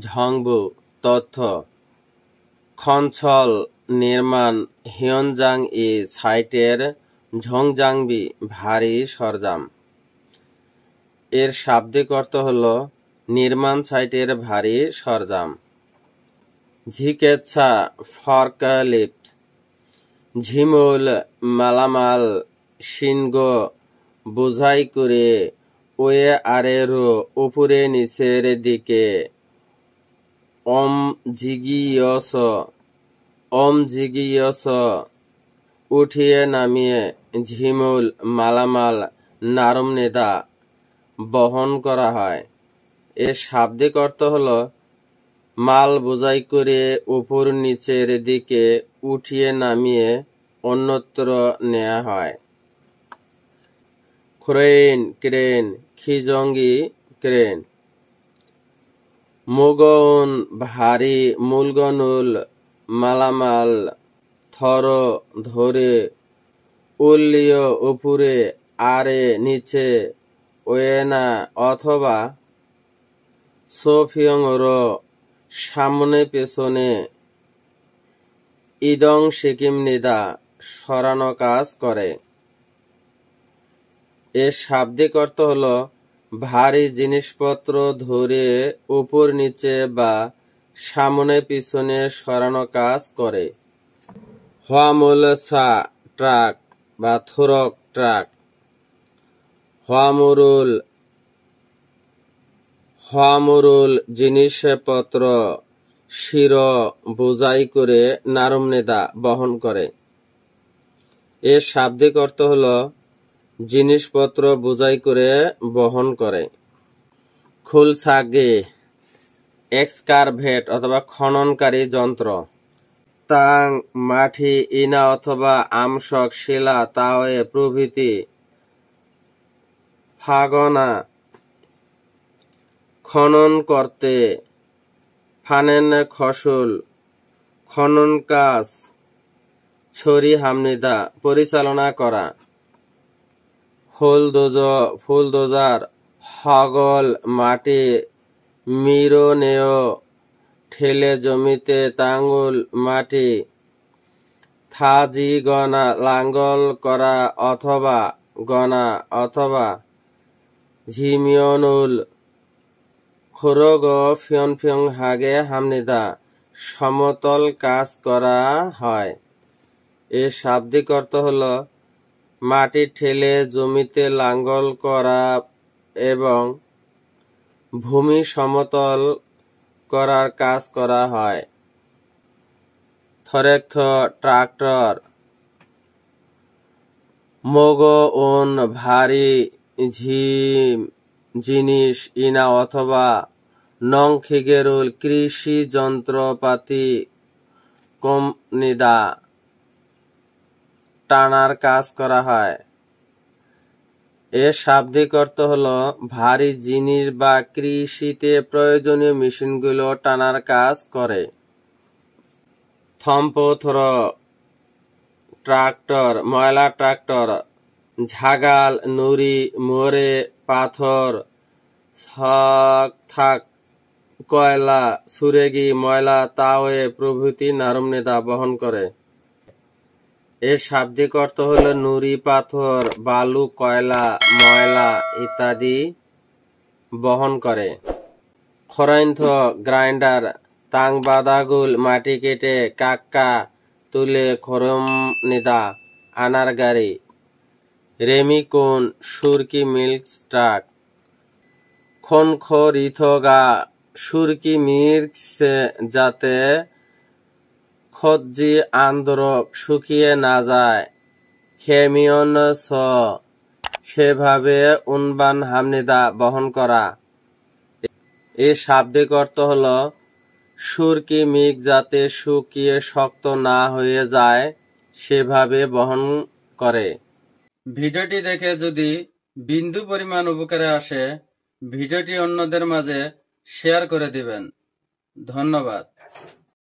ঝংবু তথ্য খঞ্চল নির্মাণ হিয়নজাং ই সাইটের ঝংজাংবি ভারী সরঞ্জাম। এর শাব্দিক অর্থ হল নির্মাণ সাইটের ভারী সরঞ্জাম। ঝিকেচ্ছা ফর্কলিফট ঝিমুল মালামাল শিনগো বোঝাই করে ওয়ে আরেরো উপরে নিচের দিকে জিগিয়স উঠিয়ে নামিয়ে ঝিমুল মালামাল নারমনেদা বহন করা হয়। এর শাব্দিক অর্থ হল মাল বোঝাই করে উপর নিচের দিকে উঠিয়ে নামিয়ে অন্যত্র নেওয়া হয়। ক্রেন খিজঙ্গি ক্রেন মুগন ভারী মূলগনুল মালামাল থর ধরে উল্লিয় উপরে আরে নিচে ওয়েনা অথবা সোফিয়ংর সামনে পেছনে ইদং সিকিম নিদা সরানো কাজ করে। এর শাব্দিক অর্থ হল ভারী জিনিসপত্র ধরে উপর নিচে বা সামনে পিছনে সরানো কাজ করে। হোয়ামুলসা ট্রাক বা থুরক ট্রাক হোয়ামুরুল জিনিসপত্র শির বোঝাই করে নারমনেদা বহন করে। এর শাব্দিক অর্থ হল জিনিসপত্র বোঝাই করে বহন করে। খুলসাগে এক্সকারভেট অথবা খননকারী যন্ত্র। তাং মাটি ইনা অথবা আমসক শিলা তাওয়ে প্রভৃতি ফাগনা খনন করতে ফানেন ফসল খনন কাজ ছড়ি হামনিদা পরিচালনা করা। ফুলদোজার হগল মাটি মিরনেও ঠেলে জমিতে তাঙ্গুল মাটি থাজি গনা লাঙ্গল করা অথবা ঝিমিয়নুল খোরগ ফিয়ন হাগে হামনিদা সমতল কাজ করা হয়। এর শাব্দিক অর্থ হল মাটি ঠেলে জমিতে লাঙ্গল করা এবং ভূমি সমতল করার কাজ করা হয়। থরেক্থ ট্রাক্টর মোগওন ভারী জিনিস ইনা অথবা নংখিগেরুল কৃষি যন্ত্রপাতি কমনিদা টানার কাজ করা হয়। এর শাব্দিক অর্থ হল ভারী জিনিস বা কৃষিতে প্রয়োজনীয় মেশিনগুলো টানার কাজ করে। থম্পথর ট্রাক্টর ময়লা ট্রাক্টর ঝাগাল নুড়ি মোড়ে পাথর থাক কয়লা সুরেগি ময়লা তাওয়ে প্রভৃতি নারমনেদা বহন করে। এর শাব্দিক অর্থ হল নুড়ি পাথর বালু কয়লা ময়লা ইত্যাদি বহন করে। খরাইন্থ গ্রাইন্ডার তাং বাদাগুল মাটি কেটে কাক্কা তুলে খরমনিদা আনার গাড়ি। রেমিকোন সুরকি মিল্ক ট্রাক খনখরিথগা সুরকি মিল্ক যাতে খজ্জি আন্দরক শুকিয়ে না যায় খেমিয়ন সেভাবে উনবান হামনিদা বহন করা। এর শাব্দিক অর্থ হল সুরকি মিগ যাতে শুকিয়ে শক্ত না হয়ে যায় সেভাবে বহন করে। ভিডিওটি দেখে যদি বিন্দু পরিমাণ উপকারে আসে ভিডিওটি অন্যদের মাঝে শেয়ার করে দিবেন। ধন্যবাদ।